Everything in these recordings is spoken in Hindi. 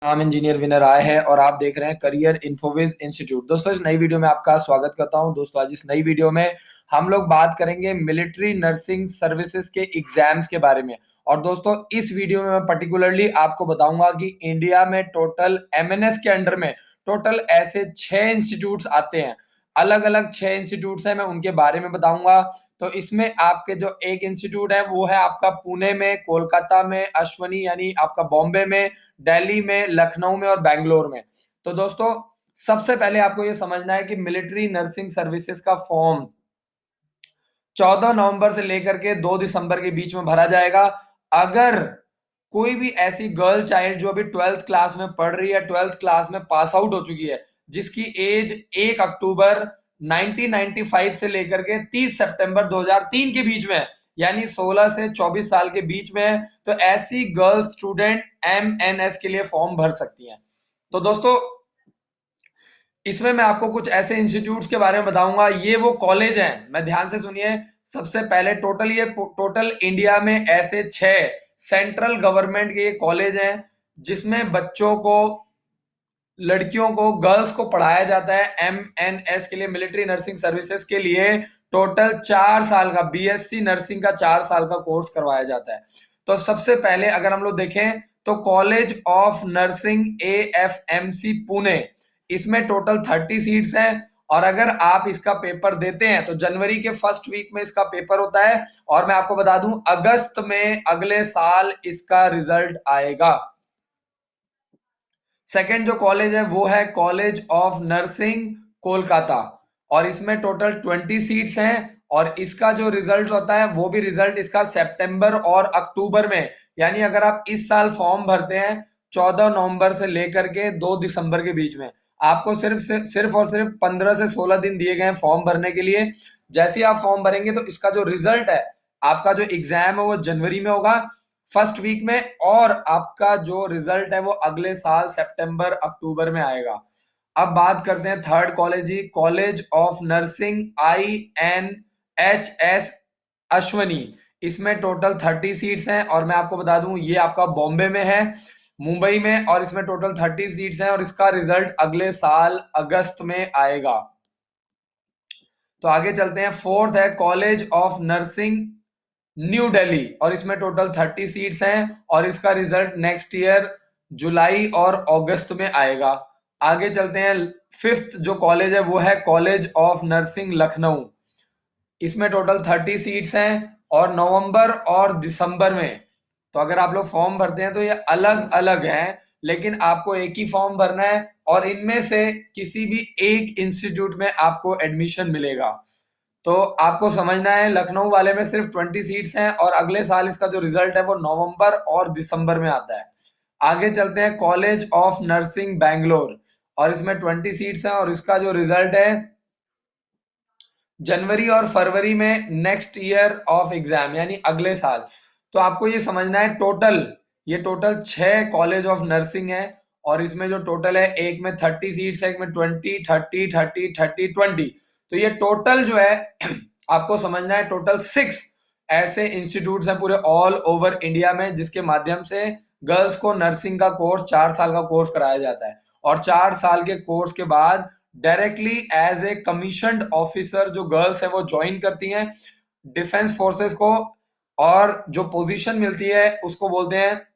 नाम इंजीनियर विनर आए हैं और आप देख रहे हैं करियर इन्फोविज इंस्टीट्यूट। दोस्तों इस नई वीडियो में आपका स्वागत करता हूं। दोस्तों आज इस नई वीडियो में हम लोग बात करेंगे मिलिट्री नर्सिंग सर्विसेज के एग्जाम्स के बारे में। और दोस्तों इस वीडियो में मैं पर्टिकुलरली आपको बताऊंगा कि इंडिया में टोटल एमएनएस के अंडर में टोटल ऐसे 6 इंस्टीट्यूट्स आते हैं। अलग अलग 6 इंस्टीट्यूट्स हैं, मैं उनके बारे में बताऊंगा। तो इसमें आपके जो एक इंस्टीट्यूट है वो है आपका पुणे में, कोलकाता में, अश्वनी यानी आपका बॉम्बे में, दिल्ली में, लखनऊ में और बैंगलोर में। तो दोस्तों सबसे पहले आपको ये समझना है कि मिलिट्री नर्सिंग सर्विसेज का फॉर्म 14 नवंबर से लेकर के 2 दिसंबर के बीच में भरा जाएगा। अगर कोई भी ऐसी गर्ल चाइल्ड जो अभी 12th क्लास में पढ़ रही है, 12th क्लास में पास आउट हो चुकी है, जिसकी एज 1 अक्टूबर 1995 से लेकर के 30 सितंबर 2003 के बीच में है, यानी 16 से 24 साल के बीच में है, तो ऐसी गर्ल स्टूडेंट एमएनएस के लिए फॉर्म भर सकती हैं। तो दोस्तों इसमें मैं आपको कुछ ऐसे इंस्टीट्यूट्स के बारे में बताऊंगा। ये वो कॉलेज हैं, मैं ध्यान से सुनिए। सबसे पहले टोटल इंडिया में ऐसे 6 सेंट्रल गवर्नमेंट के कॉलेज हैं जिसमें बच्चों को, लड़कियों को, गर्ल्स को पढ़ाया जाता है एमएनएस के लिए, मिलिट्री नर्सिंग सर्विसेज के लिए। टोटल 4 साल का बीएससी नर्सिंग का 4 साल का कोर्स करवाया जाता है। तो सबसे पहले अगर हम लोग देखें तो college of nursing AFMC Pune, इसमें टोटल 30 सीट्स हैं। और अगर आप इसका पेपर देते हैं तो जनवरी के फर्स्ट वीक में इसका पेपर होता है, और मैं आपको बता दूं अगस्त में अगले साल इसका रिजल्ट आएगा। सेकेंड जो कॉलेज है वो है कॉलेज ऑफ नर्सिंग कोलकाता, और इसमें टोटल 20 सीट्स हैं। और इसका जो रिजल्ट होता है वो भी रिजल्ट इसका सितंबर और अक्टूबर में, यानी अगर आप इस साल फॉर्म भरते हैं 14 नवंबर से लेकर के 2 दिसंबर के बीच में, आपको सिर्फ और सिर्फ 15 से 16 दिन दिए गए हैं फॉर्म भरने के लिए। जैसे ही आप फॉर्म भरेंगे तो इसका जो रिजल्ट है, आपका जो एग्जाम है वो जनवरी में होगा फर्स्ट वीक में, और आपका जो रिजल्ट है वो अगले साल सितंबर अक्टूबर में आएगा। अब बात करते हैं third college he, college of nursing INHS Ashwani. इसमें टोटल 30 सीट्स हैं, और मैं आपको बता दूं ये आपका बॉम्बे में है, मुंबई में, और इसमें टोटल 30 सीट्स हैं और इसका रिजल्ट अगले साल अगस्त में आएगा। तो आगे चलते हैं, फोर्थ है college of nursing new Delhi, और इसमें टोटल 30 सीट्स हैं और इसका रिजल्ट नेक्स्ट ईयर जुलाई और अगस्त में आएगा। आगे चलते हैं, फिफ्थ जो कॉलेज है वो है कॉलेज ऑफ नर्सिंग लखनऊ। इसमें टोटल 30 सीट्स हैं और नवंबर और दिसंबर में, तो अगर आप लोग फॉर्म भरते हैं तो ये अलग अलग हैं, लेकिन आपको एक ही फॉर्म भरना है और इनमें से किसी भी एक इंस्टीट्यूट में आपको एडमिशन मिलेगा। तो आपको समझना है लखनऊ वाले में सिर्फ 20 सीट्स हैं और अगले साल इसका जो रिजल्ट है वो नवंबर और दिसंबर में आता है। आगे चलते हैं, कॉलेज ऑफ नर्सिंग बैंगलोर, और इसमें 20 सीट्स हैं और इसका जो रिजल्ट है जनवरी और फरवरी में नेक्स्ट ईयर ऑफ एग्जाम, यानी अगले साल। तो आपको ये समझना है टोटल 6 कॉलेज ऑफ नर्सिंग है, और इसमें जो टोटल है एक में 30 सीट्स है, एक में 20, 30, 30, 30, 20। तो ये टोटल जो है आपको समझना है टोटल 6 ऐसे इंस्टीट्यूट्स हैं पूरे ऑल ओवर इंडिया में, जिसके माध्यम से गर्ल्स को नर्सिंग का कोर्स 4 साल का कोर्स कराया जाता है। और 4 साल के कोर्स के बाद directly as a commissioned officer जो गर्ल्स है वो ज्वाइन करती हैं डिफेंस फोर्सेस को, और जो पोजीशन मिलती है उसको बोलते हैं,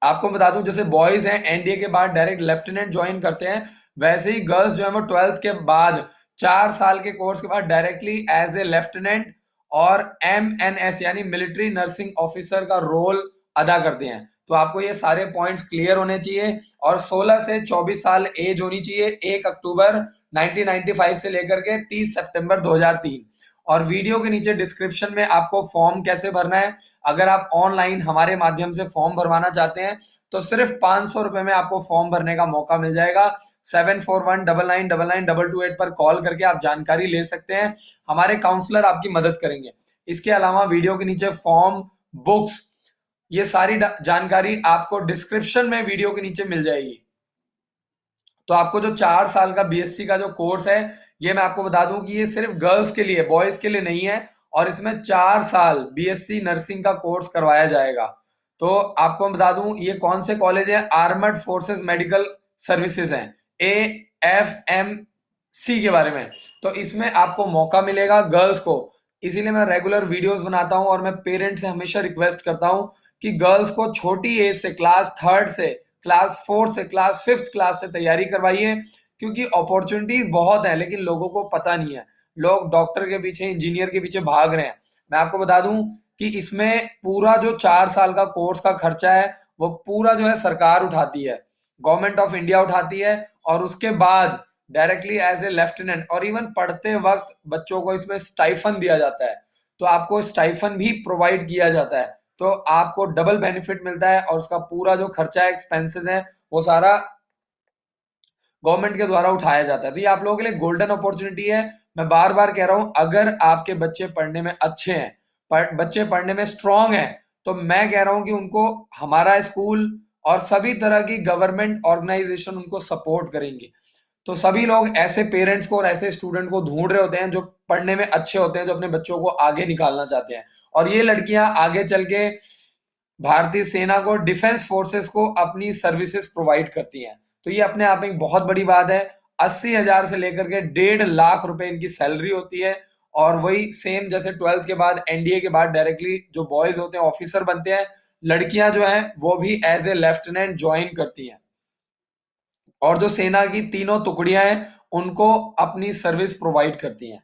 आपको बता दूं जैसे बॉयज हैं एनडीए के बाद डायरेक्ट लेफ्टिनेंट ज्वाइन करते हैं, वैसे ही गर्ल्स जो है वो 12th के बाद 4 साल के कोर्स के बाद डायरेक्टली एज ए लेफ्टिनेंट और एमएनएस यानी मिलिट्री नर्सिंग ऑफिसर का रोल अदा करते हैं। तो आपको ये सारे पॉइंट्स क्लियर होने चाहिए, और 16 से 24 साल एज होनी चाहिए 1 अक्टूबर 1995 से लेकर के 30 सितंबर 2003। और वीडियो के नीचे डिस्क्रिप्शन में आपको फॉर्म कैसे भरना है, अगर आप ऑनलाइन हमारे माध्यम से फॉर्म भरवाना चाहते हैं तो सिर्फ 500 रुपए में आपको फॉर्म भरने का मौका मिल जाएगा। 7419999228 पर कॉल करके आप जानकारी ले सकते हैं, हमारे काउंसलर आपकी मदद करेंगे। इसके अलावा वीडियो के नीचे फॉर्म, बुक्स, ये सारी जानकारी आपको डिस्क्रिप्शन में वीडियो के नीचे मिल जाएगी। तो आपको जो 4 साल का बीएससी का जो कोर्स है, ये मैं आपको बता दूं कि ये सिर्फ गर्ल्स के लिए, बॉयज के लिए नहीं है, और इसमें 4 साल बीएससी नर्सिंग का कोर्स करवाया जाएगा। तो आपको मैं बता दूं ये कौन से कॉलेज हैं, आर्मड फोर्सेस मेडिकल सर्विसेज हैं, AFMC के बारे में। तो इसमें आपको मौका मिलेगा गर्ल्स को, इसीलिए मैं रेगुलर वीडियोस बनाता हूं और मैं पेरेंट्स से हमेशा रिक्वेस्ट करता हूं कि गर्ल्स को छोटी एज से, क्लास थर्ड से, क्लास फोर्थ से, क्लास फिफ्थ क्लास से तैयारी करवाइए, क्योंकि अपॉर्चुनिटीज बहुत है लेकिन लोगों को पता नहीं है। लोग डॉक्टर के पीछे, इंजीनियर के पीछे भाग रहे हैं। मैं आपको बता दूं कि इसमें पूरा जो 4 साल का कोर्स का खर्चा है वो पूरा जो है सरकार उठाती है, गवर्नमेंट ऑफ इंडिया उठाती है। और उसके बाद डायरेक्टली एज ए लेफ्टिनेंट, और इवन पढ़ते वक्त बच्चों को इसमें स्टाइफन दिया जाता है, तो आपको स्टाइफन भी प्रोवाइड किया जाता है, तो आपको डबल बेनिफिट मिलता है। और उसका पूरा जो खर्चा है, एक्सपेंसेस है, वो सारा गवर्नमेंट के द्वारा उठाया जाता है। तो ये आप लोगों के लिए गोल्डन अपॉर्चुनिटी है। मैं बार बार कह रहा हूं, अगर आपके बच्चे पढ़ने में अच्छे हैं, बच्चे पढ़ने में स्ट्रांग हैं, तो मैं कह रहा हूं कि उनको हमारा स्कूल और सभी तरह की गवर्नमेंट ऑर्गेनाइजेशन उनको सपोर्ट करेंगे। तो सभी लोग ऐसे पेरेंट्स को और ऐसे स्टूडेंट को ढूंढ रहे होते हैं जो पढ़ने में अच्छे होते हैं, जो अपने बच्चों को आगे निकालना चाहते हैं। और ये लड़कियां आगे चल के भारतीय सेना को, डिफेंस फोर्सेस को अपनी सर्विसेज प्रोवाइड करती हैं। तो ये अपने आप में एक बहुत बड़ी बात है। 80,000 से लेकर के 1.5 लाख रुपए इनकी सैलरी होती है। और वही सेम जैसे 12th के बाद, एनडीए के बाद डायरेक्टली जो बॉयज होते हैं ऑफिसर बनते हैं, लड़कियां जो हैं वो भी एज ए लेफ्टिनेंट ज्वाइन करती हैं। और जो सेना की तीनों टुकड़ियां हैं उनको अपनी सर्विस प्रोवाइड करती हैं।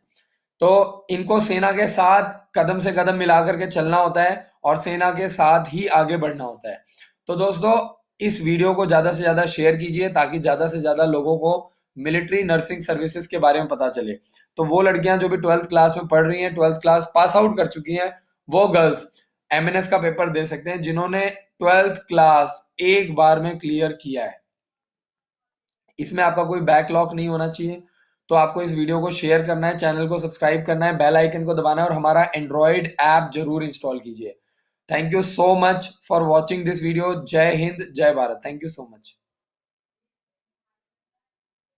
तो इनको सेना के साथ कदम से कदम मिला करके चलना होता है और सेना के साथ ही आगे बढ़ना होता है। तो दोस्तों, इस वीडियो को ज्यादा से ज्यादा शेयर कीजिए ताकि ज्यादा से ज्यादा लोगों को मिलिट्री नर्सिंग सर्विसेज के बारे में पता चले। तो वो लड़कियां जो भी 12th क्लास में पढ़ रही हैं, 12th क्लास पास आउट कर चुकी हैं, वो गर्ल्स एमएनएस का पेपर दे सकते हैं जिन्होंने 12th क्लास एक बार में क्लियर किया है। इसमें आपका कोई बैकलॉग नहीं होना चाहिए। तो आपको इस वीडियो को शेयर करना है, चैनल को सब्सक्राइब करना है, बेल आइकन को दबाना है और हमारा एंड्रॉइड ऐप जरूर इंस्टॉल कीजिए। Thank you so much for watching this video. जय हिंद, जय Bharat. Thank you so much.